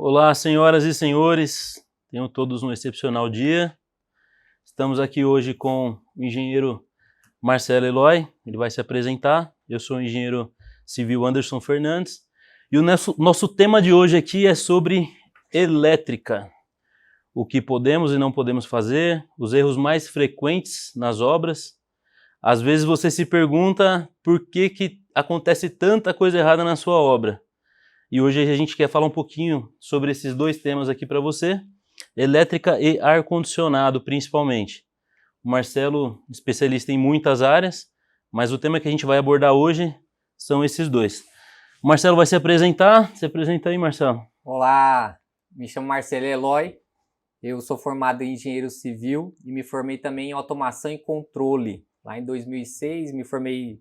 Olá, senhoras e senhores, tenham todos um excepcional dia. Estamos aqui hoje com o engenheiro Marcelo Eloy, ele vai se apresentar. Eu sou o engenheiro civil Anderson Fernandes e o nosso tema de hoje aqui é sobre elétrica. O que podemos e não podemos fazer, os erros mais frequentes nas obras. Às vezes você se pergunta por que acontece tanta coisa errada na sua obra. E hoje a gente quer falar um pouquinho sobre esses dois temas aqui para você, elétrica e ar-condicionado principalmente. O Marcelo, especialista em muitas áreas, mas o tema que a gente vai abordar hoje são esses dois. O Marcelo vai se apresentar aí, Marcelo. Olá, me chamo Marcelo Eloy, eu sou formado em engenheiro civil e me formei também em automação e controle. Lá em 2006, me formei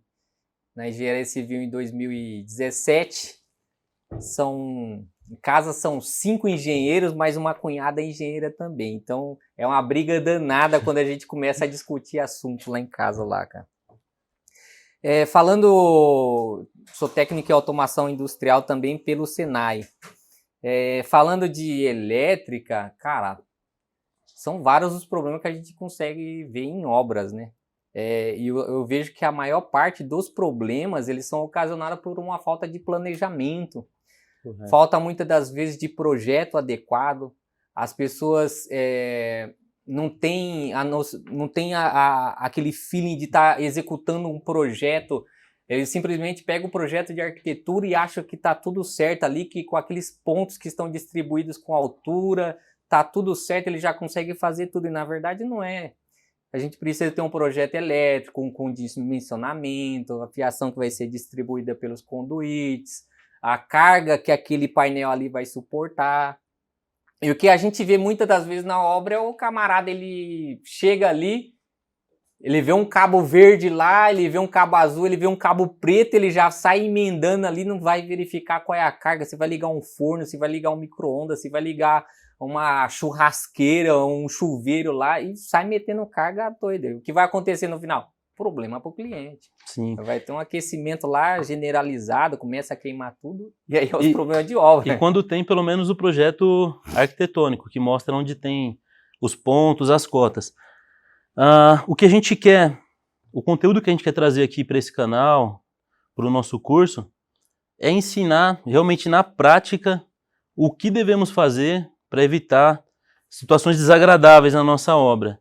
na engenharia civil em 2017. Em casa são 5 engenheiros, mas uma cunhada é engenheira também. Então é uma briga danada quando a gente começa a discutir assunto lá em casa, cara. Sou técnico em automação industrial também pelo Senai. Falando de elétrica, cara, são vários os problemas que a gente consegue ver em obras, né? E eu vejo que a maior parte dos problemas, eles são ocasionados por uma falta de planejamento. Uhum. Falta muitas das vezes de projeto adequado, as pessoas não têm aquele feeling de estar executando um projeto, eles simplesmente pegam o projeto de arquitetura e acham que está tudo certo ali, que com aqueles pontos que estão distribuídos com altura, está tudo certo, ele já consegue fazer tudo, e na verdade não é. A gente precisa ter um projeto elétrico, com dimensionamento, a fiação que vai ser distribuída pelos conduítes, a carga que aquele painel ali vai suportar. E o que a gente vê muitas das vezes na obra é o camarada, ele chega ali, ele vê um cabo verde lá, ele vê um cabo azul, ele vê um cabo preto, ele já sai emendando ali, não vai verificar qual é a carga, se vai ligar um forno, se vai ligar um micro-ondas, se vai ligar uma churrasqueira, um chuveiro lá, e sai metendo carga doida. O que vai acontecer no final? Problema para o cliente. Sim. Vai ter um aquecimento lá generalizado, começa a queimar tudo, e aí é os problemas de obra. E quando tem pelo menos o projeto arquitetônico, que mostra onde tem os pontos, as cotas. O que a gente quer, o conteúdo que a gente quer trazer aqui para esse canal, para o nosso curso, é ensinar realmente na prática o que devemos fazer para evitar situações desagradáveis na nossa obra.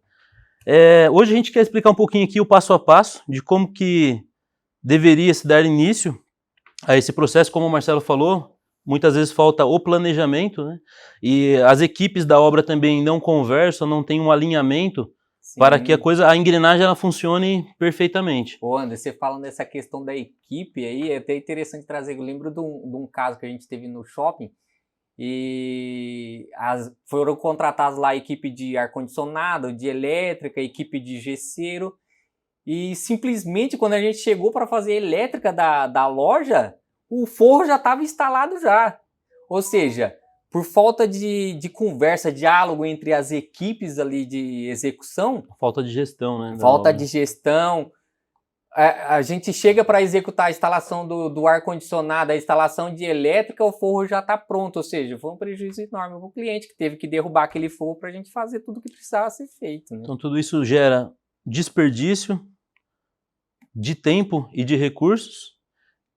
Hoje a gente quer explicar um pouquinho aqui o passo a passo de como que deveria se dar início a esse processo. Como o Marcelo falou, muitas vezes falta o planejamento, né? E as equipes da obra também não conversam, não tem um alinhamento. Sim. Para que a engrenagem ela funcione perfeitamente. Ô, André, você falando dessa questão da equipe aí, é até interessante trazer. Eu lembro de um caso que a gente teve no shopping, e foram contratados lá a equipe de ar-condicionado, de elétrica, a equipe de gesseiro, e simplesmente quando a gente chegou para fazer a elétrica da loja, o forro já estava instalado já. Ou seja, por falta de conversa, diálogo entre as equipes ali de execução... Falta de gestão, né? Falta de gestão. A gente chega para executar a instalação do ar-condicionado, a instalação de elétrica, o forro já está pronto, ou seja, foi um prejuízo enorme para o cliente que teve que derrubar aquele forro para a gente fazer tudo o que precisava ser feito. Né? Então tudo isso gera desperdício de tempo e de recursos,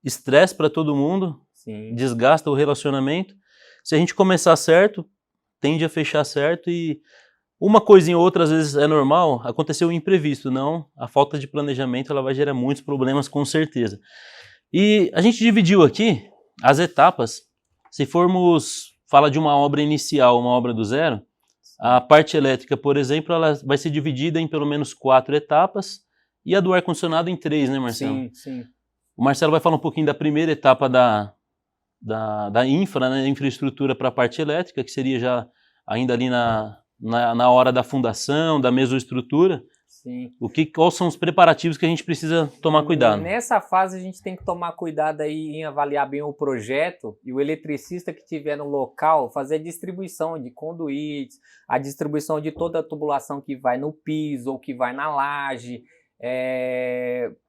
estresse para todo mundo, sim, desgasta o relacionamento. Se a gente começar certo, tende a fechar certo, e uma coisinha ou outra às vezes é normal, aconteceu um imprevisto, não, a falta de planejamento ela vai gerar muitos problemas com certeza. E a gente dividiu aqui as etapas. Se formos falar de uma obra inicial, uma obra do zero, a parte elétrica, por exemplo, ela vai ser dividida em pelo menos 4 etapas, e a do ar-condicionado em 3, né, Marcelo? Sim, sim. O Marcelo vai falar um pouquinho da primeira etapa da infra, né, infraestrutura para a parte elétrica, que seria já ainda ali na hora da fundação, da mesoestrutura. Sim. Quais são os preparativos que a gente precisa tomar cuidado? Nessa fase a gente tem que tomar cuidado aí em avaliar bem o projeto, e o eletricista que estiver no local fazer a distribuição de conduítes, a distribuição de toda a tubulação que vai no piso ou que vai na laje,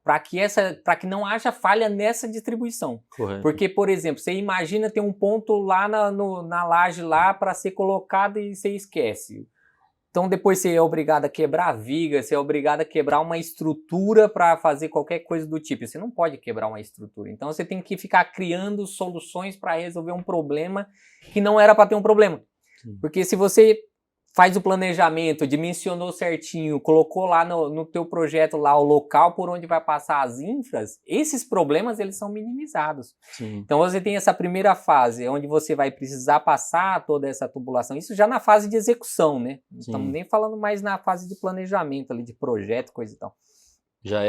para que não haja falha nessa distribuição. Correto. Porque, por exemplo, você imagina ter um ponto lá na laje lá para ser colocado e você esquece. Então depois você é obrigado a quebrar a viga, você é obrigado a quebrar uma estrutura para fazer qualquer coisa do tipo. Você não pode quebrar uma estrutura. Então você tem que ficar criando soluções para resolver um problema que não era para ter um problema. Sim. Porque se você faz o planejamento, dimensionou certinho, colocou lá no teu projeto lá o local por onde vai passar as infras, esses problemas eles são minimizados. Sim. Então você tem essa primeira fase, onde você vai precisar passar toda essa tubulação, isso já na fase de execução, né? Não estamos nem falando mais na fase de planejamento ali, de projeto, coisa e tal. Já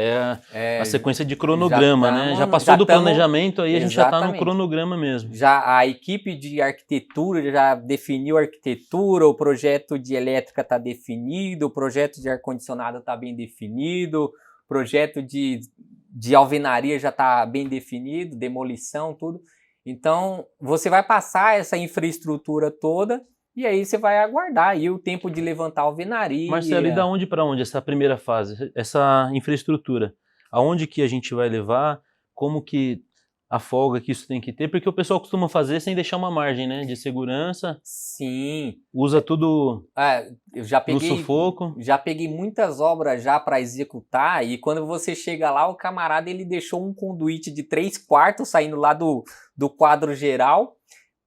a sequência de cronograma, né? Já passou do planejamento, aí a gente já está no cronograma mesmo. Já a equipe de arquitetura já definiu a arquitetura, o projeto de elétrica está definido, o projeto de ar-condicionado está bem definido, o projeto de alvenaria já está bem definido, demolição, tudo. Então, você vai passar essa infraestrutura toda e aí você vai aguardar aí o tempo de levantar a alvenaria. Marcelo, e da onde para onde essa primeira fase, essa infraestrutura? Aonde que a gente vai levar? Como que a folga que isso tem que ter? Porque o pessoal costuma fazer sem deixar uma margem, né, de segurança. Sim. Usa tudo eu já peguei, no sufoco. Já peguei muitas obras já para executar e quando você chega lá, o camarada ele deixou um conduíte de 3/4 saindo lá do quadro geral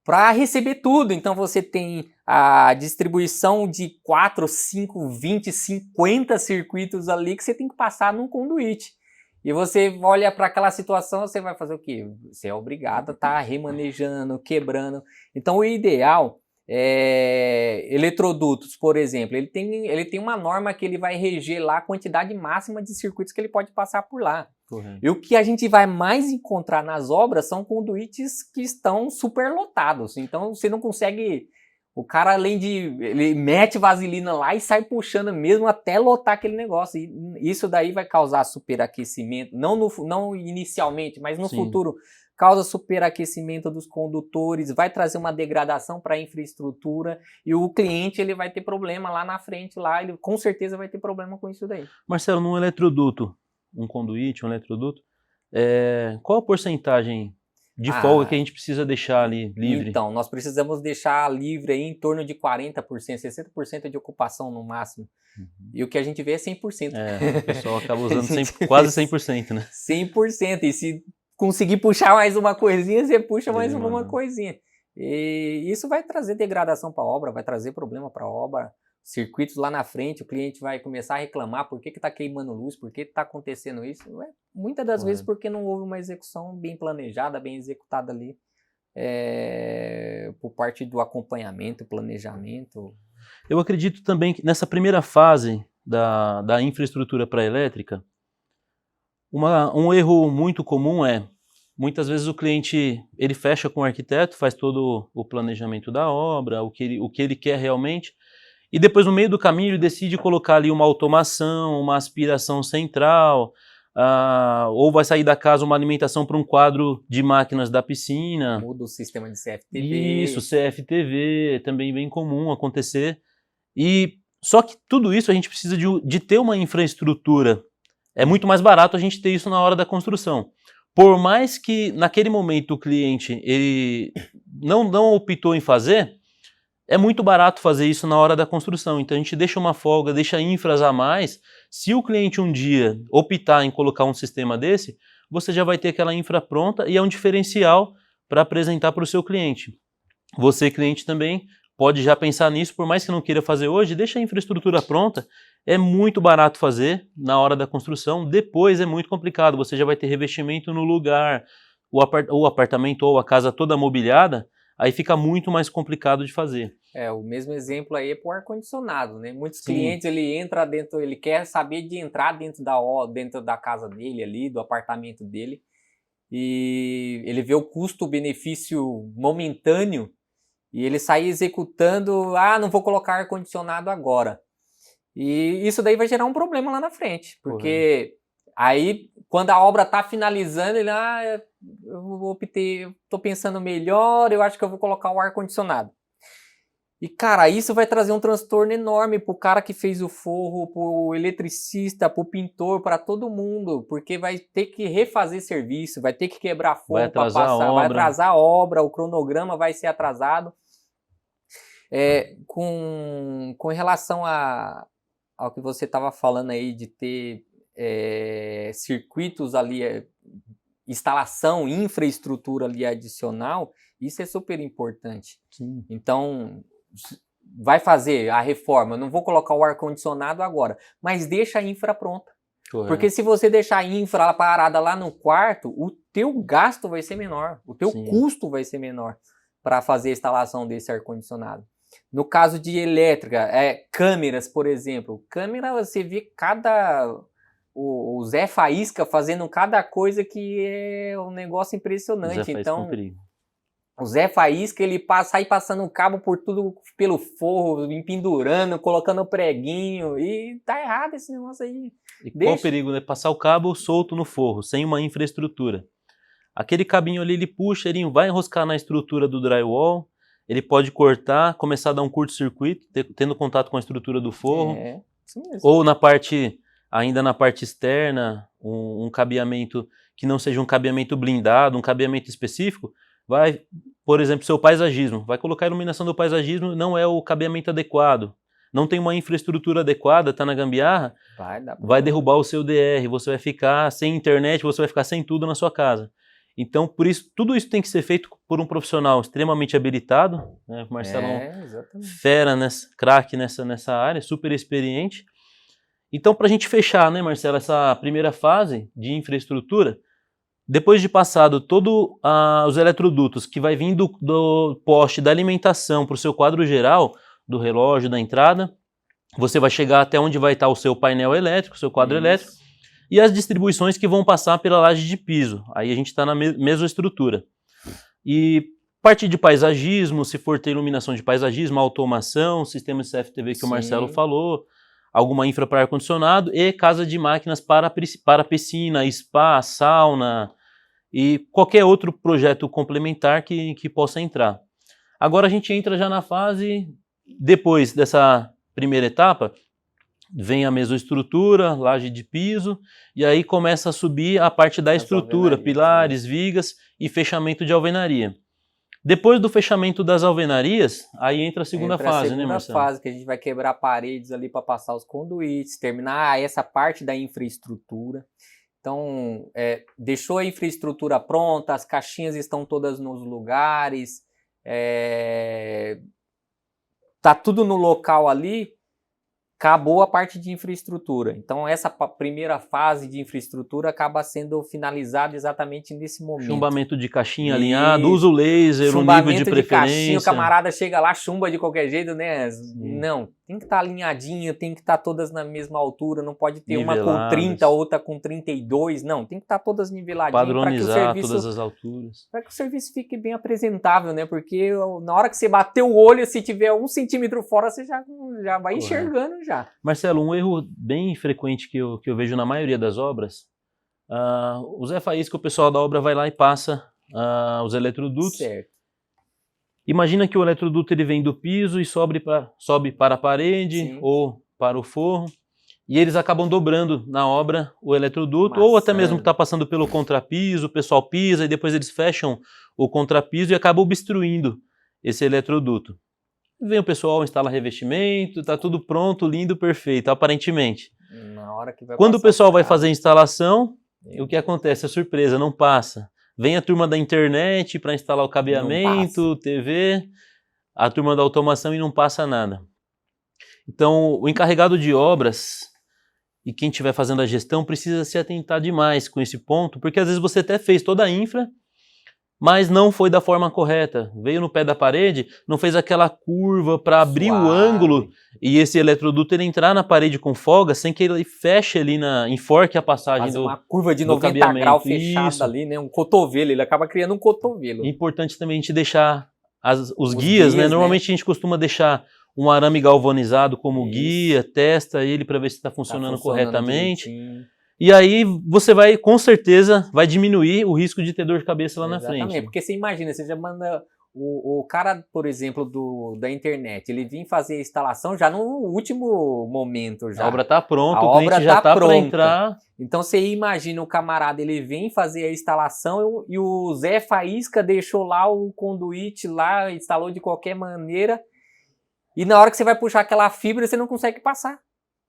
para receber tudo. Então você tem a distribuição de 4, 5, 20, 50 circuitos ali que você tem que passar num conduíte. E você olha para aquela situação, você vai fazer o quê? Você é obrigado a estar remanejando, quebrando. Então o ideal é eletrodutos, por exemplo, ele tem uma norma que ele vai reger lá a quantidade máxima de circuitos que ele pode passar por lá. Correto. E o que a gente vai mais encontrar nas obras são conduítes que estão superlotados. Então você não consegue... O cara, além de... Ele mete vaselina lá e sai puxando mesmo até lotar aquele negócio. E isso daí vai causar superaquecimento. Não inicialmente, mas no futuro. Causa superaquecimento dos condutores. Vai trazer uma degradação para a infraestrutura. E o cliente ele vai ter problema lá na frente. Ele com certeza vai ter problema com isso daí. Marcelo, num eletroduto, um conduíte, um eletroduto, qual a porcentagem de folga que a gente precisa deixar ali livre? Então, nós precisamos deixar livre aí em torno de 40%, 60% de ocupação no máximo. E o que a gente vê é 100%. O pessoal acaba usando quase 100%, né? 100%. E se conseguir puxar mais uma coisinha, você puxa mais uma coisinha. E isso vai trazer degradação para a obra, vai trazer problema para a obra. Circuitos lá na frente, o cliente vai começar a reclamar por que está queimando luz, por que está acontecendo isso. Muitas das vezes porque não houve uma execução bem planejada, bem executada ali, por parte do acompanhamento, planejamento. Eu acredito também que nessa primeira fase da infraestrutura para elétrica, um erro muito comum muitas vezes o cliente ele fecha com o arquiteto, faz todo o planejamento da obra, o que ele quer realmente, e depois no meio do caminho ele decide colocar ali uma automação, uma aspiração central, ou vai sair da casa uma alimentação para um quadro de máquinas da piscina. Muda o sistema de CFTV. Isso, CFTV, também bem comum acontecer. Só que tudo isso a gente precisa de ter uma infraestrutura. É muito mais barato a gente ter isso na hora da construção. Por mais que naquele momento o cliente ele não optou em fazer, é muito barato fazer isso na hora da construção. Então a gente deixa uma folga, deixa infras a mais. Se o cliente um dia optar em colocar um sistema desse, você já vai ter aquela infra pronta e é um diferencial para apresentar para o seu cliente. Você, cliente, também pode já pensar nisso, por mais que não queira fazer hoje, deixa a infraestrutura pronta. É muito barato fazer na hora da construção, depois é muito complicado. Você já vai ter revestimento no lugar, o apartamento ou a casa toda mobiliada, aí fica muito mais complicado de fazer. O mesmo exemplo aí é para o ar-condicionado, né? Muitos clientes, ele quer saber de entrar dentro da casa dele ali, do apartamento dele, e ele vê o custo-benefício momentâneo, e ele sai executando, não vou colocar ar-condicionado agora. E isso daí vai gerar um problema lá na frente, porque aí, quando a obra está finalizando, ele, eu estou pensando melhor, eu acho que eu vou colocar o ar-condicionado. E, cara, isso vai trazer um transtorno enorme pro cara que fez o forro, pro eletricista, pro pintor, para todo mundo, porque vai ter que refazer serviço, vai ter que quebrar forro para passar, vai atrasar a obra, o cronograma vai ser atrasado. Com relação ao que você estava falando aí de ter circuitos ali, instalação, infraestrutura ali adicional, isso é super importante. Sim. Então, vai fazer a reforma, não vou colocar o ar-condicionado agora, mas deixa a infra pronta. Correto. Porque se você deixar a infra parada lá no quarto, o teu gasto vai ser menor, o teu custo vai ser menor para fazer a instalação desse ar-condicionado. No caso de elétrica, câmeras, por exemplo. Câmera, você vê o Zé Faísca fazendo cada coisa que é um negócio impressionante. Então, o Zé Faísca, ele sai passando o cabo por tudo, pelo forro, empendurando, colocando preguinho, e tá errado esse negócio aí. E qual o perigo, né? Passar o cabo solto no forro, sem uma infraestrutura. Aquele cabinho ali, ele puxa, ele vai enroscar na estrutura do drywall, ele pode cortar, começar a dar um curto-circuito, tendo contato com a estrutura do forro. Isso mesmo. Ou ainda na parte externa, um cabeamento que não seja um cabeamento blindado, um cabeamento específico, vai, por exemplo, seu paisagismo, vai colocar a iluminação do paisagismo, não é o cabeamento adequado, não tem uma infraestrutura adequada, está na gambiarra, vai derrubar o seu DR, você vai ficar sem internet, você vai ficar sem tudo na sua casa. Então, por isso, tudo isso tem que ser feito por um profissional extremamente habilitado, né? Marcelo fera, craque nessa área, super experiente. Então, para a gente fechar, né, Marcelo, essa primeira fase de infraestrutura, depois de passado todos os eletrodutos que vai vindo do poste da alimentação para o seu quadro geral, do relógio, da entrada, você vai chegar até onde vai estar o seu painel elétrico, o seu quadro elétrico, e as distribuições que vão passar pela laje de piso. Aí a gente está na mesma estrutura. E parte de paisagismo, se for ter iluminação de paisagismo, automação, sistema de CFTV que o Marcelo falou, alguma infra para ar-condicionado e casa de máquinas para piscina, spa, sauna e qualquer outro projeto complementar que possa entrar. Agora a gente entra já na fase, depois dessa primeira etapa, vem a mesoestrutura, laje de piso, e aí começa a subir a parte da estrutura, pilares, vigas e fechamento de alvenaria. Depois do fechamento das alvenarias, aí entra a segunda fase, né, Marcelo? A segunda fase, que a gente vai quebrar paredes ali para passar os conduítes, terminar essa parte da infraestrutura. Então, deixou a infraestrutura pronta, as caixinhas estão todas nos lugares, tá tudo no local ali, acabou a parte de infraestrutura. Então, essa primeira fase de infraestrutura acaba sendo finalizada exatamente nesse momento. Chumbamento de caixinha alinhado, uso laser, o nível de preferência. Caixinha, o camarada chega lá, chumba de qualquer jeito, né? Não, tem que estar alinhadinho, tem que estar todas na mesma altura, não pode ter niveladas. Uma com 30, outra com 32, não, tem que estar todas niveladinhas. Padronizar todas as alturas. Para que o serviço fique bem apresentável, né? Porque na hora que você bater o olho, se tiver 1 centímetro fora, você já vai enxergando já. Marcelo, um erro bem frequente que eu vejo na maioria das obras, o Zé Faísca, o pessoal da obra vai lá e passa os eletrodutos. Certo. Imagina que o eletroduto ele vem do piso e sobe para a parede ou para o forro, e eles acabam dobrando na obra o eletroduto, ou até mesmo está passando pelo contrapiso, o pessoal pisa e depois eles fecham o contrapiso e acabam obstruindo esse eletroduto. Vem o pessoal, instala revestimento, tá tudo pronto, lindo, perfeito, aparentemente. Na hora que vai Quando o pessoal vai fazer a instalação, o que acontece? A surpresa, não passa. Vem a turma da internet para instalar o cabeamento, TV, a turma da automação e não passa nada. Então, o encarregado de obras e quem estiver fazendo a gestão precisa se atentar demais com esse ponto, porque às vezes você até fez toda a infra, mas não foi da forma correta. Veio no pé da parede, não fez aquela curva para abrir o ângulo e esse eletroduto ele entrar na parede com folga sem que ele feche ali, enforque a passagem do uma curva de 90 graus fechada ali, né? Um cotovelo, ele acaba criando um cotovelo. É importante também a gente deixar os guias, né? Normalmente a gente costuma deixar um arame galvanizado como guia, testa ele para ver se está funcionando corretamente. Direitinho. E aí você com certeza, vai diminuir o risco de ter dor de cabeça lá na frente. Porque você imagina, você já manda o cara, por exemplo, da internet, ele vinha fazer a instalação já no último momento. Já. A obra está pronta, A o cliente obra já tá está para pronta. entrar. Então você imagina o camarada, ele vem fazer a instalação e o Zé Faísca deixou lá o conduíte lá, instalou de qualquer maneira, e na hora que você vai puxar aquela fibra, você não consegue passar.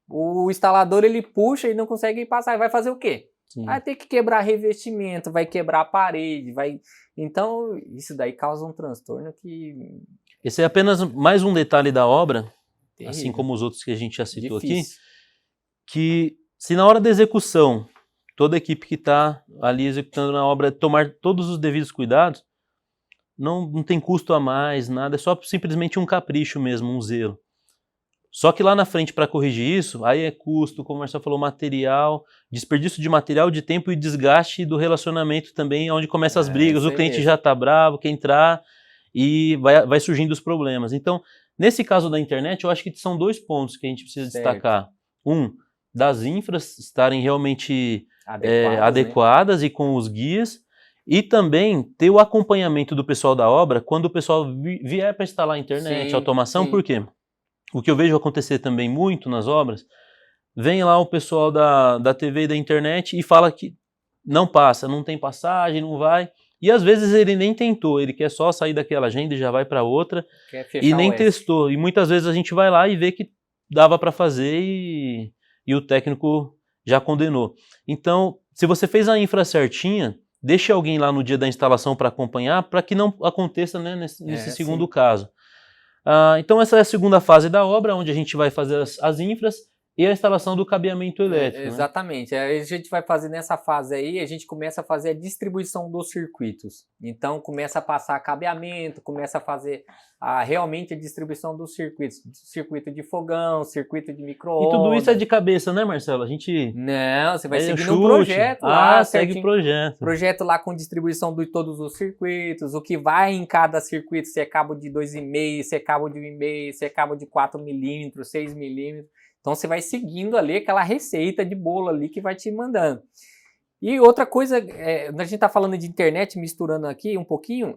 O instalador, ele puxa e não consegue passar, vai fazer o quê? Sim. Vai ter que quebrar revestimento, vai quebrar a parede, vai... Então, isso daí causa um transtorno que... Esse é apenas mais um detalhe da obra, Terrível. assim como os outros que a gente já citou Difícil. aqui, que se na hora da execução, toda a equipe que está ali executando na obra tomar todos os devidos cuidados, não tem custo a mais, nada, é só simplesmente um capricho mesmo, um zelo. Só que lá na frente, para corrigir isso, aí é custo, como o Marcelo falou, material, desperdício de material, de tempo e desgaste do relacionamento também, onde começam as brigas, o cliente já está bravo, quer entrar e vai surgindo os problemas. Então, nesse caso da internet, eu acho que são 2 pontos que a gente precisa destacar. Um, das infras estarem realmente adequadas, né? E com os guias, e também ter o acompanhamento do pessoal da obra quando o pessoal vier para instalar a internet, automação, por quê? O que eu vejo acontecer também muito nas obras, vem lá o pessoal da TV e da internet e fala que não passa, não tem passagem, não vai. E às vezes ele nem tentou, ele quer só sair daquela agenda e já vai para outra e nem testou. E muitas vezes a gente vai lá e vê que dava para fazer e o técnico já condenou. Então, se você fez a infra certinha, deixe alguém lá no dia da instalação para acompanhar, para que não aconteça, né, nesse segundo caso. Então essa é a segunda fase da obra, onde a gente vai fazer as infras e a instalação do cabeamento elétrico. Exatamente. Né? A gente vai fazer nessa fase aí, a gente começa a fazer a distribuição dos circuitos. Então começa a passar cabeamento, começa a fazer realmente a distribuição dos circuitos. Circuito de fogão, circuito de micro-ondas. E tudo isso é de cabeça, né, Marcelo? A gente... Não, você vai seguindo um projeto lá. Segue o projeto. Projeto lá com distribuição de todos os circuitos, o que vai em cada circuito, se é cabo de 2,5, se é cabo de 1,5, se é cabo de 4 milímetros, 6 milímetros. Então você vai seguindo ali aquela receita de bolo ali que vai te mandando. E outra coisa, a gente está falando de internet, misturando aqui um pouquinho,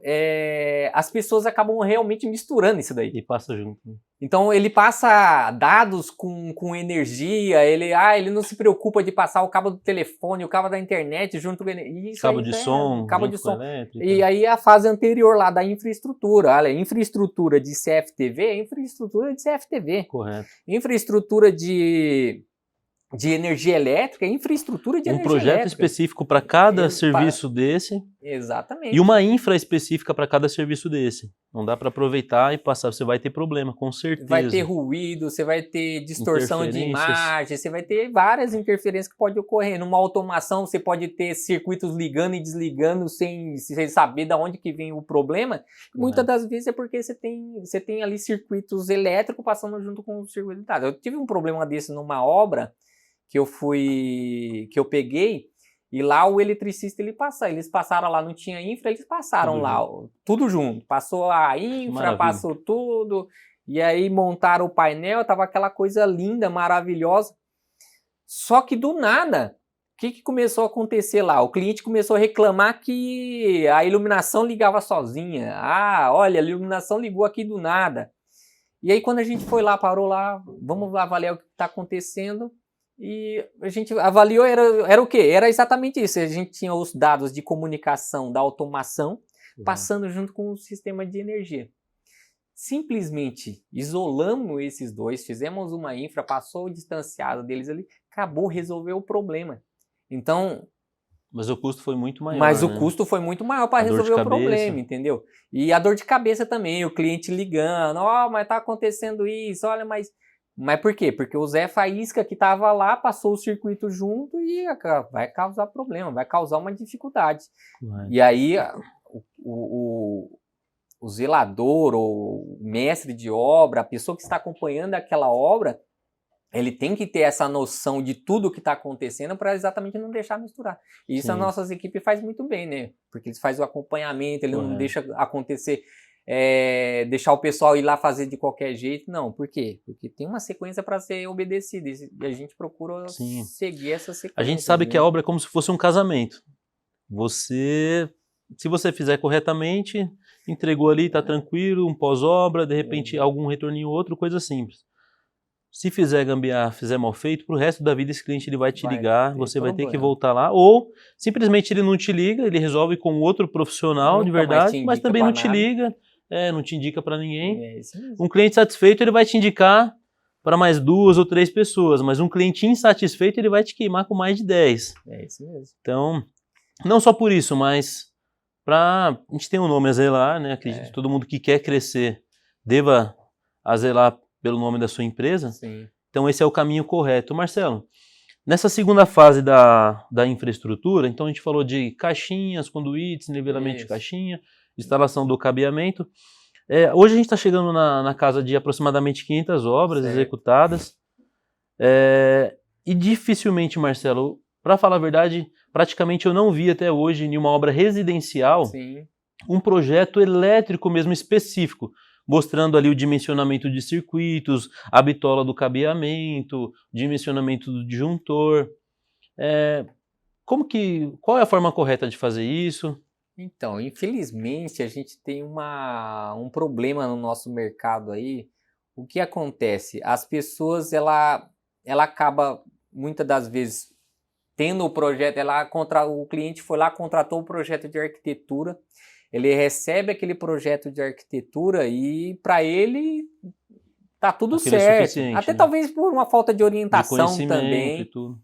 as pessoas acabam realmente misturando isso daí. E passa junto. Então ele passa dados com energia, ele não se preocupa de passar o cabo do telefone, o cabo da internet junto com isso. Cabo de som. Cabo de som. E aí a fase anterior lá da infraestrutura. Olha, infraestrutura de CFTV é infraestrutura de CFTV. Correto. Infraestrutura de energia elétrica, infraestrutura de energia elétrica. Um projeto específico para cada serviço desse. Exatamente. E uma infra específica para cada serviço desse. Não dá para aproveitar e passar, você vai ter problema, com certeza. Vai ter ruído, você vai ter distorção de imagem, você vai ter várias interferências que podem ocorrer. Numa automação, você pode ter circuitos ligando e desligando sem saber de onde que vem o problema. Muitas das vezes é porque você tem ali circuitos elétricos passando junto com o circuito. Eu tive um problema desse numa obra que eu peguei, e lá o eletricista eles passaram lá, não tinha infra, eles passaram tudo lá, tudo junto, passou a infra, passou tudo, e aí montaram o painel, tava aquela coisa linda, maravilhosa, só que do nada, o que começou a acontecer lá? O cliente começou a reclamar que a iluminação ligava sozinha, olha, a iluminação ligou aqui do nada, e aí quando a gente foi lá, parou lá, vamos avaliar o que está acontecendo. E a gente avaliou, era o quê? Era exatamente isso. A gente tinha os dados de comunicação da automação passando junto com o sistema de energia. Simplesmente isolamos esses dois, fizemos uma infra, passou o distanciado deles ali, acabou, resolveu o problema. Então... Mas o custo foi muito maior. Mas o custo foi muito maior para resolver o problema, entendeu? E a dor de cabeça também, o cliente ligando, mas tá acontecendo isso, olha, mas por quê? Porque o Zé Faísca que estava lá, passou o circuito junto e vai causar problema, vai causar uma dificuldade. E aí o zelador, ou o mestre de obra, a pessoa que está acompanhando aquela obra, ele tem que ter essa noção de tudo que está acontecendo para exatamente não deixar misturar. E isso a nossas equipes faz muito bem, né? Porque eles fazem o acompanhamento, ele não deixa acontecer... deixar o pessoal ir lá fazer de qualquer jeito, não, por quê? Porque tem uma sequência para ser obedecida e a gente procura seguir essa sequência. A gente sabe que a obra é como se fosse um casamento. Você se você fizer corretamente, entregou ali, tá tranquilo, um pós-obra, de repente algum retorninho outro, coisa simples. Se fizer gambiarra, fizer mal feito, pro resto da vida esse cliente ele vai te ligar, você vai ter que voltar lá, ou simplesmente ele não te liga, ele resolve com outro profissional de verdade, mas também não te liga, não te indica para ninguém. É isso mesmo. Um cliente satisfeito ele vai te indicar para mais 2 ou 3 pessoas, mas um cliente insatisfeito ele vai te queimar com mais de 10. É isso mesmo. Então, não só por isso, mas a gente tem um nome a zelar, né? Acredito que todo mundo que quer crescer deva a zelar pelo nome da sua empresa. Sim. Então esse é o caminho correto. Marcelo, nessa segunda fase da infraestrutura, então a gente falou de caixinhas, conduítes, nivelamento de caixinha, instalação do cabeamento. Hoje a gente está chegando na casa de aproximadamente 500 obras executadas. E dificilmente, Marcelo, para falar a verdade, praticamente eu não vi até hoje em uma obra residencial um projeto elétrico mesmo específico, mostrando ali o dimensionamento de circuitos, a bitola do cabeamento, dimensionamento do disjuntor. Qual é a forma correta de fazer isso? Então, infelizmente, a gente tem um problema no nosso mercado aí. O que acontece? As pessoas, ela acaba, muitas das vezes, tendo o projeto, o cliente foi lá, contratou o projeto de arquitetura, ele recebe aquele projeto de arquitetura e para ele tá tudo certo. Até talvez por uma falta de orientação também. E tudo.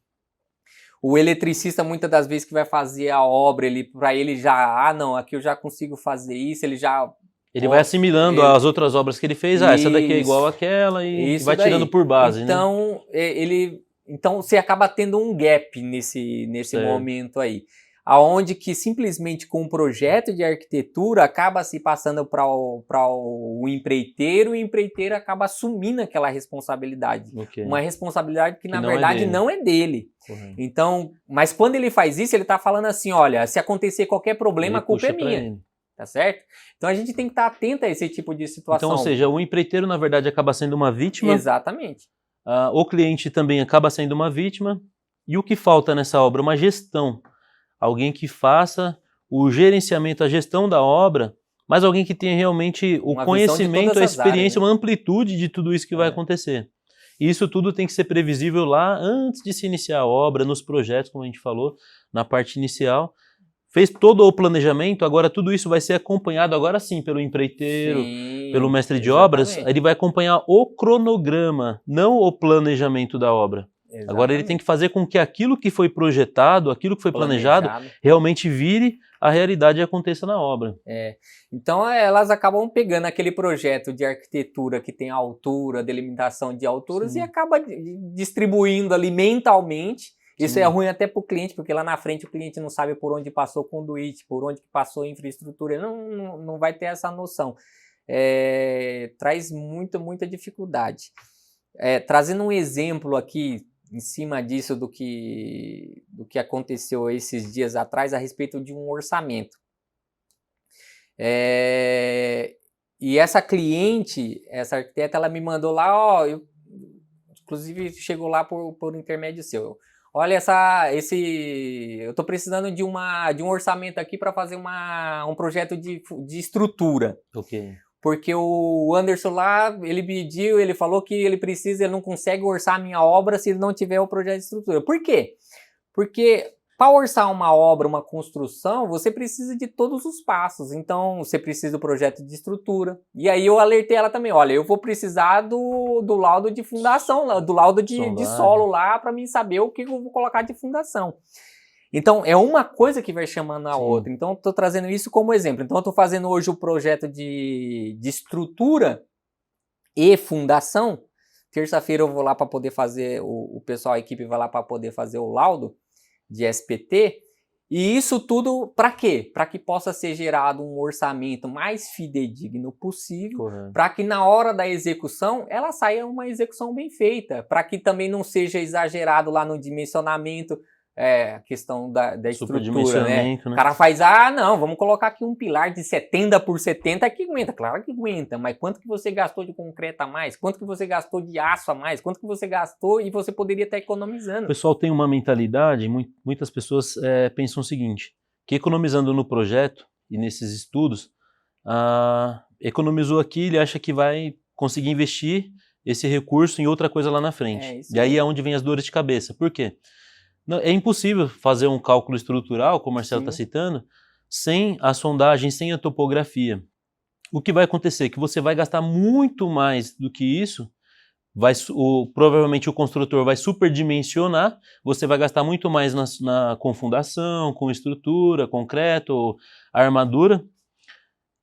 O eletricista, muitas das vezes que vai fazer a obra, para ele já, não, aqui eu já consigo fazer isso, ele vai assimilando as outras obras que ele fez, essa daqui é igual àquela e vai tirando por base, então, né? Então você acaba tendo um gap nesse momento aí. Aonde que simplesmente com um projeto de arquitetura acaba se passando para o empreiteiro e o empreiteiro acaba assumindo aquela responsabilidade. Uma responsabilidade que na verdade não é dele. Então, mas quando ele faz isso, ele está falando assim, olha, se acontecer qualquer problema, a culpa é minha. Tá certo? Então a gente tem que estar atento a esse tipo de situação. Então, ou seja, o empreiteiro na verdade acaba sendo uma vítima. Exatamente. O cliente também acaba sendo uma vítima. E o que falta nessa obra? Uma gestão. Alguém que faça o gerenciamento, a gestão da obra, mas alguém que tenha realmente o conhecimento, a experiência, uma amplitude de tudo isso que vai acontecer. E isso tudo tem que ser previsível lá antes de se iniciar a obra, nos projetos, como a gente falou, na parte inicial. Fez todo o planejamento, agora tudo isso vai ser acompanhado, agora sim, pelo empreiteiro, pelo mestre de obras. Ele vai acompanhar o cronograma, não o planejamento da obra. Exatamente. Agora ele tem que fazer com que aquilo que foi projetado, aquilo que foi planejado realmente vire a realidade e aconteça na obra. Então elas acabam pegando aquele projeto de arquitetura que tem altura, delimitação de alturas e acaba distribuindo ali mentalmente. Isso é ruim até para o cliente, porque lá na frente o cliente não sabe por onde passou o conduíte, por onde passou a infraestrutura, ele não vai ter essa noção. Traz muita dificuldade. Trazendo um exemplo aqui, em cima disso do que aconteceu esses dias atrás a respeito de um orçamento. E essa cliente, essa arquiteta, ela me mandou lá, inclusive chegou lá por intermédio seu. Olha, eu estou precisando de um orçamento aqui para fazer um projeto de estrutura. Porque o Anderson lá, ele pediu, ele falou que ele não consegue orçar a minha obra se ele não tiver o projeto de estrutura. Por quê? Porque para orçar uma obra, uma construção, você precisa de todos os passos. Então, você precisa do projeto de estrutura. E aí eu alertei ela também, olha, eu vou precisar do laudo de fundação, do laudo de solo lá, para mim saber o que eu vou colocar de fundação. Então, é uma coisa que vai chamando a outra. Então, estou trazendo isso como exemplo. Então, estou fazendo hoje o projeto de estrutura e fundação. Terça-feira eu vou lá para poder fazer, o pessoal, a equipe vai lá para poder fazer o laudo de SPT. E isso tudo para quê? Para que possa ser gerado um orçamento mais fidedigno possível, para que na hora da execução, ela saia uma execução bem feita, para que também não seja exagerado lá no dimensionamento, a questão da estrutura, né? O cara faz, não, vamos colocar aqui um pilar de 70 por 70 que aguenta. Claro que aguenta, mas quanto que você gastou de concreto a mais? Quanto que você gastou de aço a mais? Quanto que você gastou e você poderia estar economizando? O pessoal tem uma mentalidade, muitas pessoas pensam o seguinte, que economizando no projeto, e nesses estudos, economizou aqui, ele acha que vai conseguir investir esse recurso em outra coisa lá na frente. E aí é onde vem as dores de cabeça. Por quê? Não, é impossível fazer um cálculo estrutural, como o Marcelo está citando, sem a sondagem, sem a topografia. O que vai acontecer? Que você vai gastar muito mais do que isso, provavelmente o construtor vai superdimensionar, você vai gastar muito mais com fundação, com estrutura, concreto, armadura,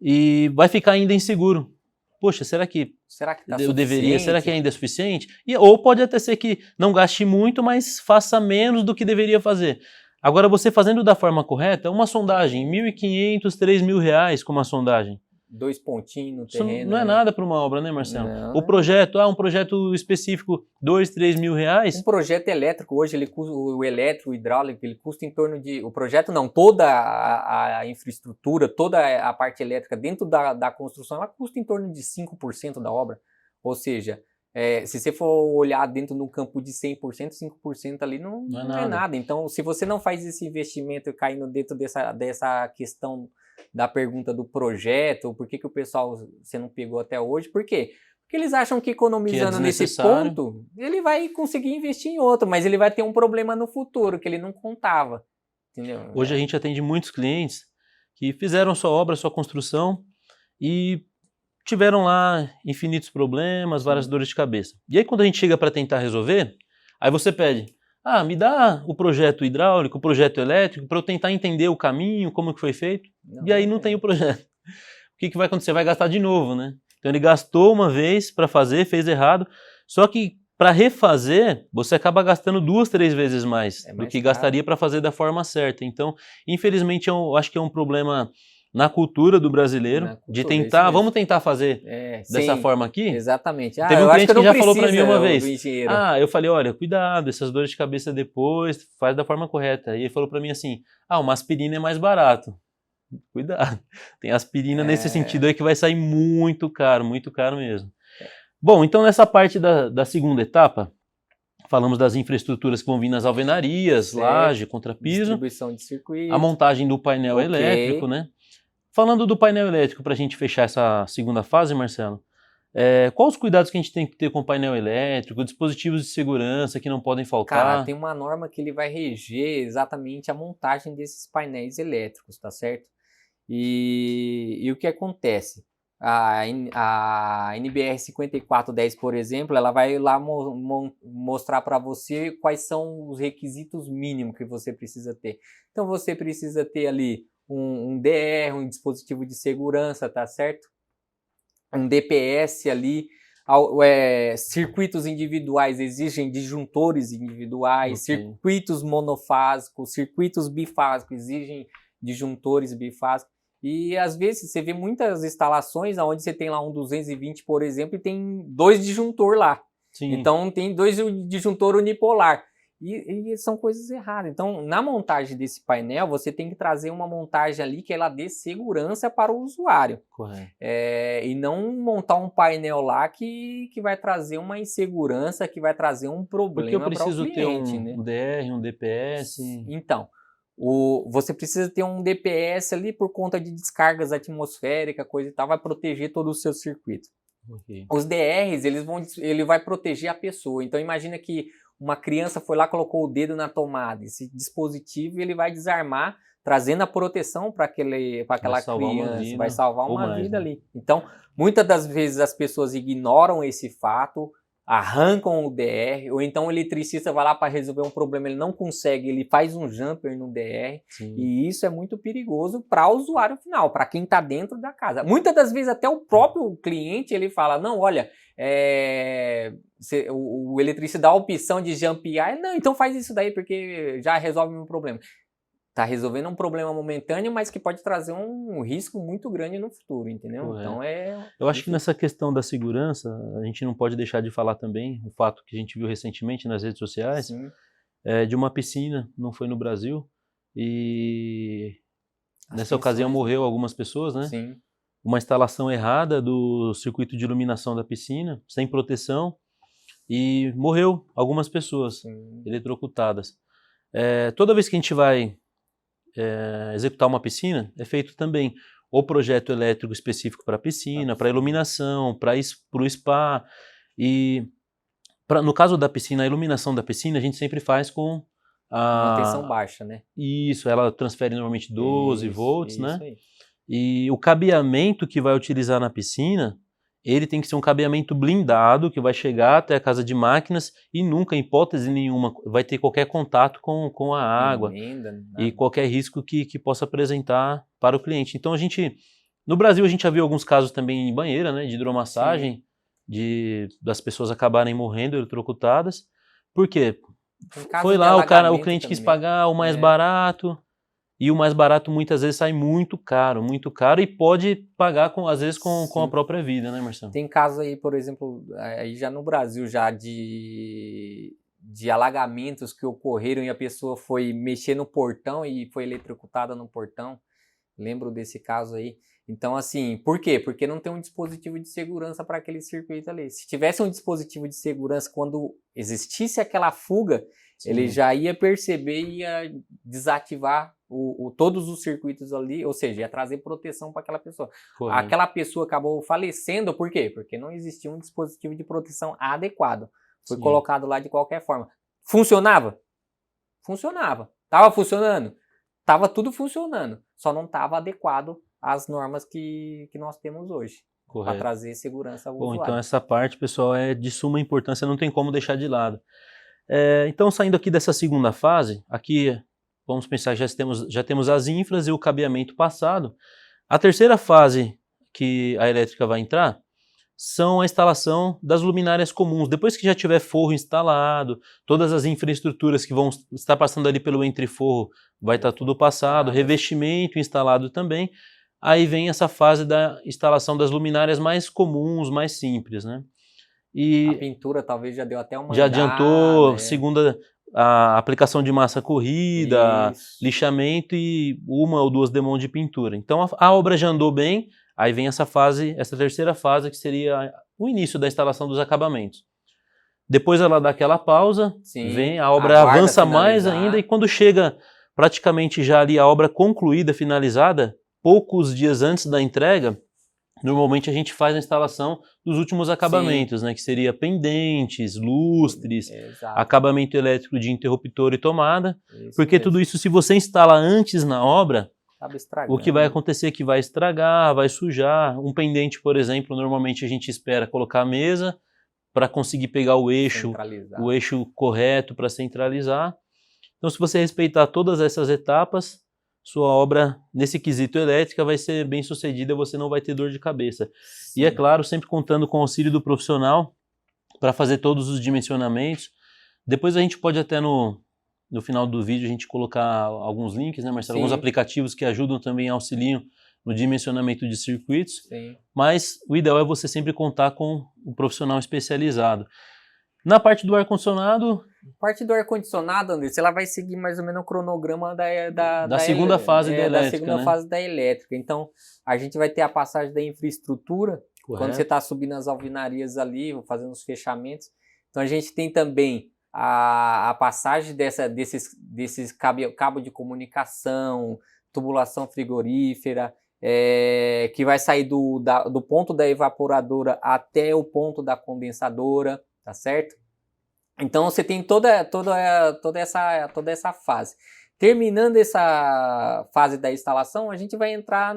e vai ficar ainda inseguro. Poxa, será que tá eu deveria? Será que ainda é suficiente? Ou pode até ser que não gaste muito, mas faça menos do que deveria fazer. Agora, você fazendo da forma correta, uma sondagem, R$ 1.500, R$ 3.000 com uma sondagem. 2 pontinhos no terreno. Isso não é nada para uma obra, né, Marcelo? Não. O projeto, um projeto específico, R$ 2.000, R$ 3.000. Um projeto elétrico, hoje, o elétrico, o hidráulico, ele custa em torno de... O projeto não, toda a infraestrutura, toda a parte elétrica dentro da construção, ela custa em torno de 5% da obra. Ou seja, se você for olhar dentro de um campo de 100%, 5% ali não é nada. Então, se você não faz esse investimento caindo dentro dessa questão da pergunta do projeto, por que o pessoal você não pegou até hoje, por quê? Porque eles acham que economizando nesse ponto, ele vai conseguir investir em outro, mas ele vai ter um problema no futuro, que ele não contava. Entendeu? Hoje a gente atende muitos clientes que fizeram sua obra, sua construção e tiveram lá infinitos problemas, várias dores de cabeça. E aí quando a gente chega para tentar resolver, aí você pede, me dá o projeto hidráulico, o projeto elétrico, para eu tentar entender o caminho, como que foi feito. E aí não tem o projeto. O que vai acontecer? Vai gastar de novo, né? Então ele gastou uma vez para fazer, fez errado, só que para refazer, você acaba gastando 2, 3 vezes mais do que gastaria para fazer da forma certa. Então, infelizmente, eu acho que é um problema na cultura do brasileiro, de tentar, vamos tentar fazer dessa forma aqui? Exatamente. Teve um cliente que já falou para mim uma vez, eu falei, olha, cuidado, essas dores de cabeça depois, faz da forma correta. E ele falou para mim assim, uma aspirina é mais barato. Cuidado, tem aspirina nesse sentido aí que vai sair muito caro mesmo. Bom, então nessa parte da segunda etapa, falamos das infraestruturas que vão vir nas alvenarias, laje, contrapiso, distribuição de circuito, a montagem do painel elétrico, né? Falando do painel elétrico, para a gente fechar essa segunda fase, Marcelo, quais os cuidados que a gente tem que ter com o painel elétrico, dispositivos de segurança que não podem faltar? Cara, tem uma norma que ele vai reger exatamente a montagem desses painéis elétricos, tá certo? E o que acontece? A NBR 5410, por exemplo, ela vai lá mostrar para você quais são os requisitos mínimos que você precisa ter. Então você precisa ter ali um DR, um dispositivo de segurança, tá certo? Um DPS ali, circuitos individuais exigem disjuntores individuais, circuitos monofásicos, circuitos bifásicos exigem disjuntores bifásicos. E às vezes você vê muitas instalações onde você tem lá um 220, por exemplo, e tem 2 disjuntor lá. Sim. Então tem 2 disjuntor unipolar. E são coisas erradas. Então, na montagem desse painel, você tem que trazer uma montagem ali que ela dê segurança para o usuário. Correto. E não montar um painel lá que vai trazer uma insegurança, que vai trazer um problema para o cliente. Porque eu preciso ter um DR, um DPS. Então, você precisa ter um DPS ali por conta de descargas atmosféricas, coisa e tal, vai proteger todo o seu circuito. Os DRs, ele vai proteger a pessoa. Então, imagina que uma criança foi lá, colocou o dedo na tomada. Esse dispositivo ele vai desarmar, trazendo a proteção para aquela criança. Vai salvar uma vida ali. Então, muitas das vezes as pessoas ignoram esse fato, arrancam o DR, ou então o eletricista vai lá para resolver um problema, ele não consegue, ele faz um jumper no DR. Sim. E isso é muito perigoso para o usuário final, para quem está dentro da casa. Muitas das vezes até o próprio cliente ele fala, não, olha, o eletricista dá a opção de jumpear, não, então faz isso daí porque já resolve o meu problema. Está resolvendo um problema momentâneo, mas que pode trazer um risco muito grande no futuro, entendeu? Correto. Então Eu acho que nessa questão da segurança, a gente não pode deixar de falar também o fato que a gente viu recentemente nas redes sociais, de uma piscina, não foi no Brasil, e nessa ocasião morreu algumas pessoas, né? Sim. Uma instalação errada do circuito de iluminação da piscina, sem proteção, e morreu algumas pessoas eletrocutadas. Toda vez que a gente vai executar uma piscina, é feito também o projeto elétrico específico para a piscina, para iluminação, para o spa. E no caso da piscina, a iluminação da piscina a gente sempre faz com Uma tensão baixa, né? Isso, ela transfere normalmente 12 volts, né? Aí. E o cabeamento que vai utilizar na piscina, ele tem que ser um cabeamento blindado, que vai chegar até a casa de máquinas e nunca, em hipótese nenhuma, vai ter qualquer contato com a água e qualquer risco que possa apresentar para o cliente. Então no Brasil a gente já viu alguns casos também em banheira, né, de hidromassagem, das pessoas acabarem morrendo eletrocutadas. Por quê? Foi lá, o cliente quis pagar o mais barato, e o mais barato muitas vezes sai muito caro, e pode pagar às vezes com a própria vida, né, Marcelo? Tem casos aí, por exemplo, aí já no Brasil, já de alagamentos que ocorreram e a pessoa foi mexer no portão e foi eletrocutada no portão. Lembro desse caso aí. Então, assim, por quê? Porque não tem um dispositivo de segurança para aquele circuito ali. Se tivesse um dispositivo de segurança quando existisse aquela fuga, sim, ele já ia perceber e ia desativar todos os circuitos ali, ou seja, ia trazer proteção para aquela pessoa. Correto. Aquela pessoa acabou falecendo, por quê? Porque não existia um dispositivo de proteção adequado. Foi sim, colocado lá de qualquer forma. Funcionava? Funcionava. Estava funcionando? Estava tudo funcionando. Só não estava adequado às normas que nós temos hoje. Para trazer segurança ao usuário. Então essa parte, pessoal, é de suma importância, não tem como deixar de lado. Então, saindo aqui dessa segunda fase, aqui vamos pensar, já temos as infras e o cabeamento passado. A terceira fase que a elétrica vai entrar são a instalação das luminárias comuns. Depois que já tiver forro instalado, todas as infraestruturas que vão estar passando ali pelo entre-forro vai estar tudo passado, revestimento instalado também. Aí vem essa fase da instalação das luminárias mais comuns, mais simples, né? E a pintura talvez já deu até uma já adiantou, segunda, a aplicação de massa corrida, isso, lixamento e 1 ou 2 demãos de pintura. Então a obra já andou bem, aí vem essa terceira fase que seria o início da instalação dos acabamentos. Depois ela dá aquela pausa, sim, vem, a obra avança mais ainda e quando chega praticamente já ali a obra concluída, finalizada, poucos dias antes da entrega, normalmente a gente faz a instalação dos últimos acabamentos, sim, né, que seria pendentes, lustres, acabamento elétrico de interruptor e tomada, porque mesmo, tudo isso, se você instala antes na obra, o que vai acontecer é que vai estragar, vai sujar. Um pendente, por exemplo, normalmente a gente espera colocar a mesa para conseguir pegar o eixo correto para centralizar. Então, se você respeitar todas essas etapas, sua obra, nesse quesito elétrica, vai ser bem sucedida, você não vai ter dor de cabeça. Sim. E é claro, sempre contando com o auxílio do profissional para fazer todos os dimensionamentos. Depois a gente pode até no final do vídeo a gente colocar alguns links, né, Marcelo? Sim. Alguns aplicativos que ajudam também, auxiliam no dimensionamento de circuitos. Sim. Mas o ideal é você sempre contar com um profissional especializado. Na parte do ar-condicionado... Parte do ar-condicionado, André, ela vai seguir mais ou menos o cronograma da segunda fase da elétrica, da segunda fase da elétrica. Então, a gente vai ter a passagem da infraestrutura, correto, quando você está subindo as alvenarias ali, fazendo os fechamentos. Então, a gente tem também a passagem desses cabo de comunicação, tubulação frigorífera, que vai sair do ponto da evaporadora até o ponto da condensadora, tá certo? Então você tem toda essa fase. Terminando essa fase da instalação, a gente vai entrar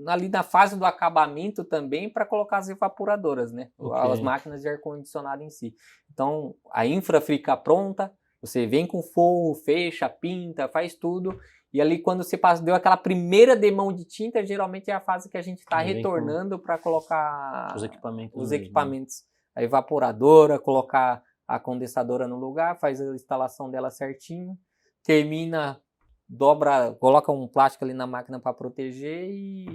ali na fase do acabamento também para colocar as evaporadoras, né? Okay. As máquinas de ar-condicionado em si. Então a infra fica pronta, você vem com forro, fecha, pinta, faz tudo. E ali quando você deu aquela primeira demão de tinta, geralmente é a fase que a gente está retornando para colocar os equipamentos. A evaporadora, colocar a condensadora no lugar, faz a instalação dela certinho, termina, dobra, coloca um plástico ali na máquina para proteger e...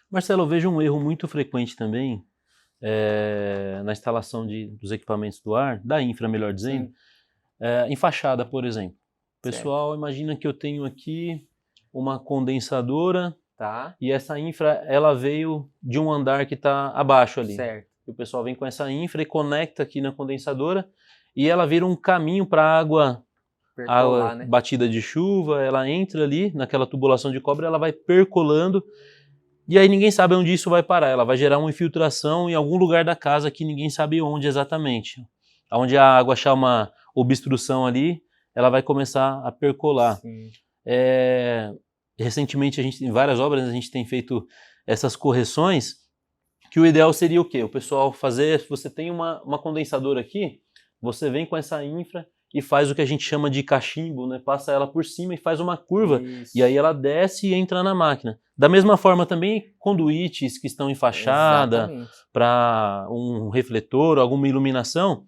Marcelo, eu vejo um erro muito frequente também na instalação dos equipamentos do ar, da infra, melhor dizendo, em fachada, por exemplo. O pessoal imagina que eu tenho aqui uma condensadora, tá, e essa infra ela veio de um andar que está abaixo ali. Certo. O pessoal vem com essa infra e conecta aqui na condensadora e ela vira um caminho para a água Percolar, água né? batida de chuva, ela entra ali naquela tubulação de cobre, ela vai percolando, e aí ninguém sabe onde isso vai parar. Ela vai gerar uma infiltração em algum lugar da casa que ninguém sabe onde exatamente. Onde a água achar uma obstrução ali, ela vai começar a percolar. Sim. Recentemente, em várias obras, a gente tem feito essas correções, que o ideal seria o quê? O pessoal fazer, você tem uma condensadora aqui, você vem com essa infra e faz o que a gente chama de cachimbo, né? Passa ela por cima e faz uma curva, Isso. e aí ela desce e entra na máquina. Da mesma forma também, conduítes que estão em fachada, para um refletor, alguma iluminação,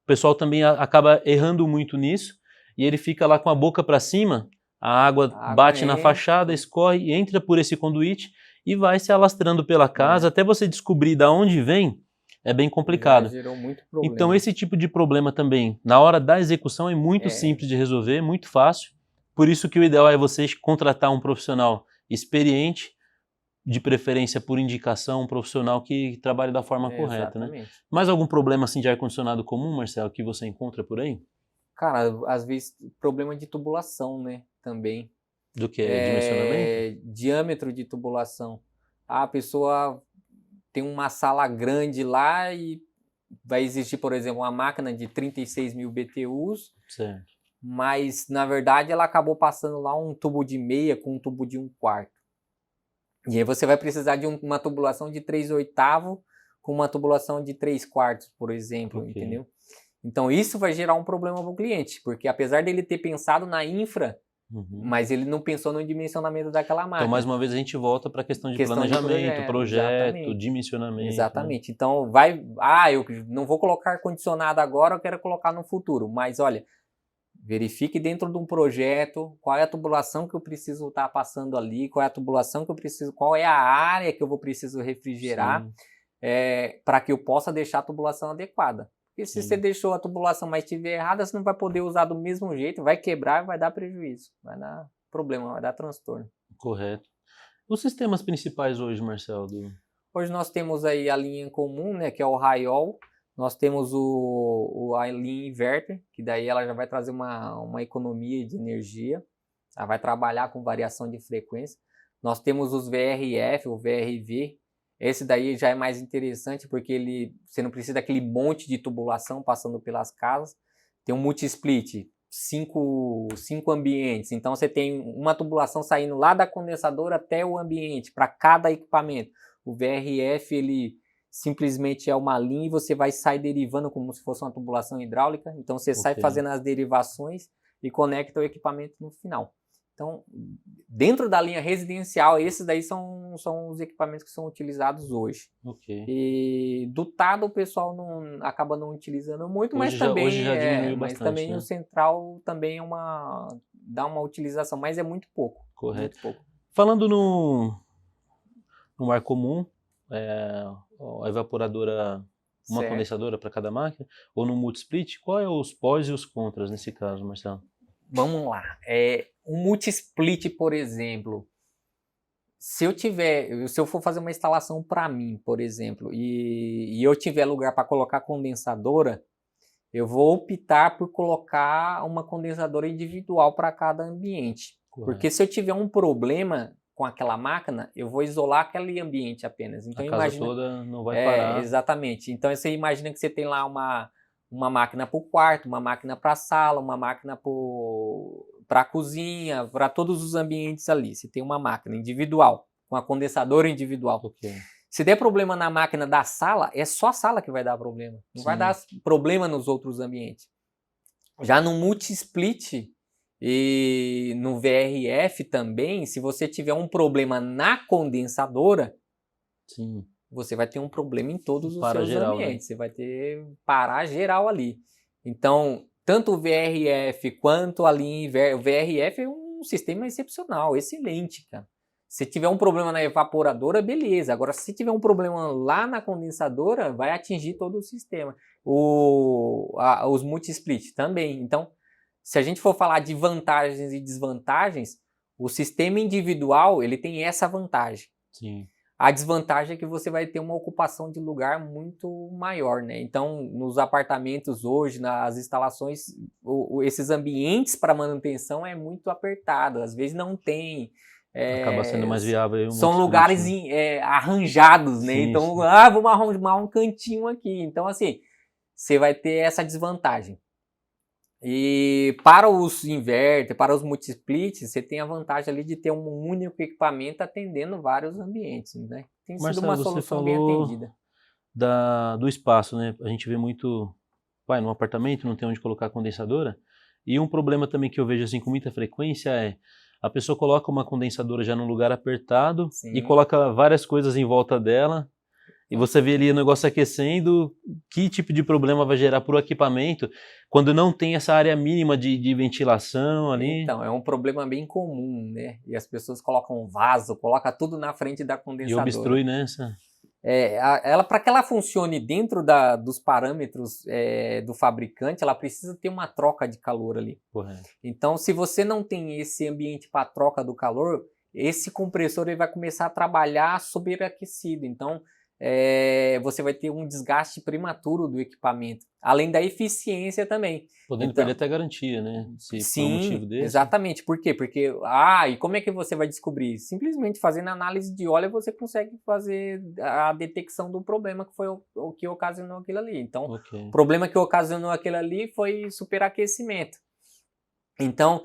o pessoal também acaba errando muito nisso, e ele fica lá com a boca para cima, a água bate na fachada, escorre, entra por esse conduíte e vai se alastrando pela casa, até você descobrir de onde vem, é bem complicado. Já gerou muito problema. Então esse tipo de problema também, na hora da execução, é muito simples de resolver, muito fácil. Por isso que o ideal é você contratar um profissional experiente, de preferência por indicação, um profissional que trabalhe da forma correta, né? Mais algum problema assim de ar-condicionado comum, Marcelo, que você encontra por aí? Cara, às vezes problema de tubulação, né? Também. Do que? Dimensionamento? Diâmetro de tubulação. A pessoa tem uma sala grande lá e vai existir, por exemplo, uma máquina de 36 mil BTUs, certo. Mas, na verdade, ela acabou passando lá um tubo de meia com um tubo de 1/4. E aí você vai precisar de uma tubulação de 3/8 com uma tubulação de 3/4, por exemplo, entendeu? Então, isso vai gerar um problema para o cliente, porque apesar dele ter pensado na infra, mas ele não pensou no dimensionamento daquela máquina. Então, mais uma vez, a gente volta para a questão de planejamento, projeto, dimensionamento. Exatamente. Né? Então, eu não vou colocar ar-condicionado agora, eu quero colocar no futuro. Mas, olha, verifique dentro de um projeto qual é a tubulação que eu preciso estar passando ali, qual é a tubulação que eu preciso, qual é a área que eu preciso refrigerar, para que eu possa deixar a tubulação adequada. Porque se você deixou a tubulação, mas estiver errada, você não vai poder usar do mesmo jeito, vai quebrar e vai dar prejuízo, vai dar problema, vai dar transtorno. Correto. Os sistemas principais hoje, Marcelo? Hoje nós temos aí a linha comum, né, que é o Raiol. Nós temos a linha inverter, que daí ela já vai trazer uma economia de energia. Ela vai trabalhar com variação de frequência. Nós temos os VRF, o VRV. Esse daí já é mais interessante porque você não precisa daquele monte de tubulação passando pelas casas. Tem um multi-split, 5 ambientes. Então você tem uma tubulação saindo lá da condensadora até o ambiente, para cada equipamento. O VRF, ele simplesmente é uma linha e você vai sair derivando como se fosse uma tubulação hidráulica. Então você sai fazendo as derivações e conecta o equipamento no final. Então, dentro da linha residencial, esses daí são os equipamentos que são utilizados hoje. E do TAD o pessoal acaba não utilizando muito, hoje já diminuiu mas bastante, também né? o central também dá uma utilização, mas é muito pouco. Correto. Muito pouco. Falando no ar comum, a evaporadora, uma condensadora para cada máquina, ou no multi-split, qual é os pós e os contras nesse caso, Marcelo? Vamos lá. Um multi-split, por exemplo, se eu for fazer uma instalação para mim, por exemplo, e eu tiver lugar para colocar condensadora, eu vou optar por colocar uma condensadora individual para cada ambiente. Correto. Porque se eu tiver um problema com aquela máquina, eu vou isolar aquele ambiente apenas. Então, a casa toda não vai parar. Exatamente. Então, você imagina que você tem lá uma máquina para o quarto, uma máquina para a sala, uma máquina para a cozinha, para todos os ambientes ali. Você tem uma máquina individual, com a condensadora individual. Se der problema na máquina da sala, é só a sala que vai dar problema. Não vai dar problema nos outros ambientes. Já no multi-split e no VRF também, se você tiver um problema na condensadora, você vai ter um problema em todos os seus ambientes. Né? Você vai ter parar geral ali. Então, tanto o VRF quanto a linha inverter, o VRF é um sistema excepcional, excelente, cara. Se tiver um problema na evaporadora, beleza. Agora, se tiver um problema lá na condensadora, vai atingir todo o sistema. Os multi-split também. Então, se a gente for falar de vantagens e desvantagens, o sistema individual ele tem essa vantagem. A desvantagem é que você vai ter uma ocupação de lugar muito maior, né? Então, nos apartamentos hoje, nas instalações, esses ambientes para manutenção é muito apertado. Às vezes não tem. Acaba sendo mais viável. São lugares arranjados, né? Sim, então, sim. vamos arrumar um cantinho aqui. Então, assim, você vai ter essa desvantagem. E para os inverter, para os multisplits, você tem a vantagem ali de ter um único equipamento atendendo vários ambientes, né? Tem sido Marcelo, uma você solução bem falou atendida. do espaço, né? A gente vê muito, num apartamento não tem onde colocar a condensadora. E um problema também que eu vejo assim com muita frequência é a pessoa coloca uma condensadora já num lugar apertado Sim. e coloca várias coisas em volta dela. E você vê ali o negócio aquecendo, que tipo de problema vai gerar para o equipamento quando não tem essa área mínima de ventilação ali? Então, é um problema bem comum, né? E as pessoas colocam vaso, colocam tudo na frente da E condensadora. obstrui nessa. Ela, para que ela funcione dentro dos parâmetros do fabricante, ela precisa ter uma troca de calor ali. Correto. Então, se você não tem esse ambiente para troca do calor, esse compressor ele vai começar a trabalhar sobreaquecido. Então, você vai ter um desgaste prematuro do equipamento, além da eficiência também. Podendo perder até a garantia, né? Se Sim, por um motivo desse. Exatamente. Por quê? Porque, e como é que você vai descobrir? Simplesmente fazendo análise de óleo você consegue fazer a detecção do problema que foi o que ocasionou aquilo ali. Então, o problema que ocasionou aquilo ali foi superaquecimento. Então,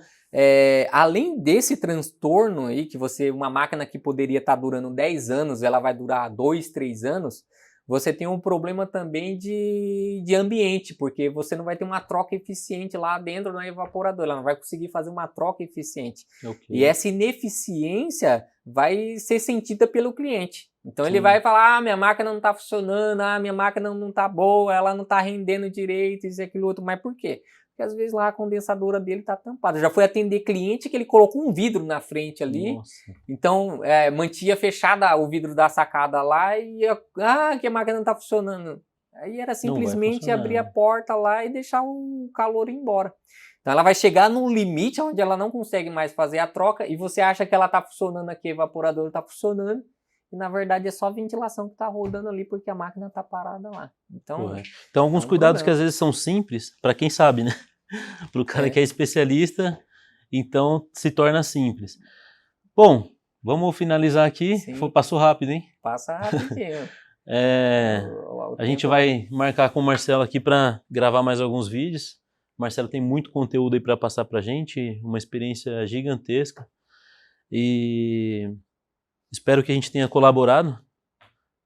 além desse transtorno aí, que uma máquina que poderia estar durando 10 anos, ela vai durar 2, 3 anos, você tem um problema também de ambiente, porque você não vai ter uma troca eficiente lá dentro na evaporadora, ela não vai conseguir fazer uma troca eficiente. E essa ineficiência vai ser sentida pelo cliente. Então ele vai falar, minha máquina não está funcionando, minha máquina não está boa, ela não está rendendo direito, isso e aquilo outro. Mas por quê? Porque às vezes lá a condensadora dele está tampada. Já foi atender cliente que ele colocou um vidro na frente ali. Nossa. Então mantinha fechada o vidro da sacada lá e que a máquina não está funcionando. Aí era simplesmente abrir a porta lá e deixar o calor ir embora. Então ela vai chegar num limite onde ela não consegue mais fazer a troca e você acha que ela está funcionando aqui, a evaporadora está funcionando. E na verdade é só a ventilação que está rodando ali porque a máquina está parada lá. Então alguns cuidados que às vezes são simples, para quem sabe, né? Para o cara que é especialista, então se torna simples. Bom, vamos finalizar aqui. Passou rápido, hein? Passa rapidinho. A gente vai marcar com o Marcelo aqui para gravar mais alguns vídeos. O Marcelo tem muito conteúdo aí para passar para a gente, uma experiência gigantesca. E espero que a gente tenha colaborado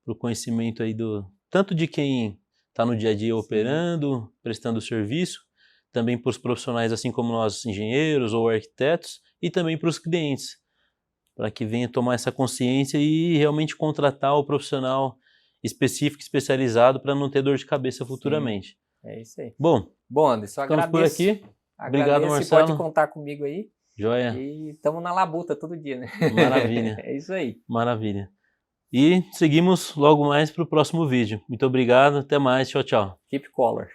para o conhecimento aí tanto de quem está no dia a dia operando, prestando serviço, também para os profissionais assim como nós, engenheiros ou arquitetos, e também para os clientes, para que venha tomar essa consciência e realmente contratar o profissional específico, especializado, para não ter dor de cabeça futuramente. É isso aí. Bom, Anderson, ficamos por aqui. Obrigado, Marcelo. Pode contar comigo aí. Joia. E estamos na labuta todo dia, né? Maravilha. É isso aí. Maravilha. E seguimos logo mais para o próximo vídeo. Muito obrigado, até mais, tchau, tchau. Keep color.